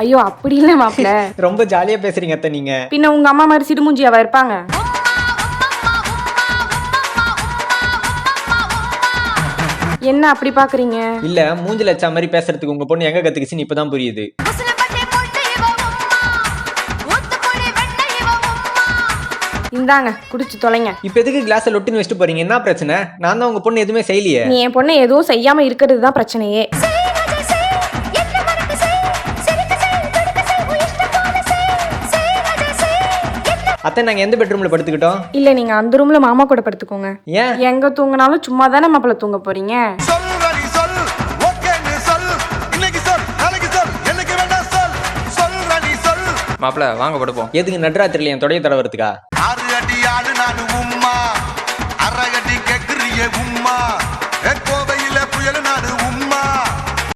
ஐயோ அப்படி இல்ல மாப்ள. ரொம்ப ஜாலியா பேசுறீங்க அத்தை நீங்க. பின்ன உங்க அம்மா மாதிரி சிடுமூஞ்சியாவா இருப்பாங்க? என்ன அப்படி பாக்குறீங்க? இல்ல மூஞ்சில அச்சா மாதிரி பேசுறதுக்கு உங்க பொண்ணு எங்க கத்துக்குச்சுன்னு இப்பதான் புரியுது. இந்தாங்க குடிச்சு தொலைங்க. இப்ப எதுக்கு கிளாஸ லொட்டுன்னு வச்சுட்டு போறீங்க? என்ன பிரச்சனை? நான் தான் உங்க பொண்ணு எதுவுமே செய்யலையே. நீ என் பொண்ணை எதுவும் செய்யாம இருக்கிறது தான் பிரச்சனையே. அத்தை நாங்க எந்த பெட்ரூம்ல படுத்துக்கிட்டோம்? இல்ல நீங்க அந்த ரூம்ல மாமா கூட படுத்துக்கோங்க. ஏன்? எங்க தூங்கினாலும் சும்மா தானே மாப்பிள்ள தூங்க போறீங்க. மாப்பிள வாங்க படுப்போம். எதுக்கு நடுராத்திரில என் தொடைய தடவறதுக்கா? 6 அடி ஆடு நானு உம்மா, 1/2 அடி கேக்குறிய உம்மா.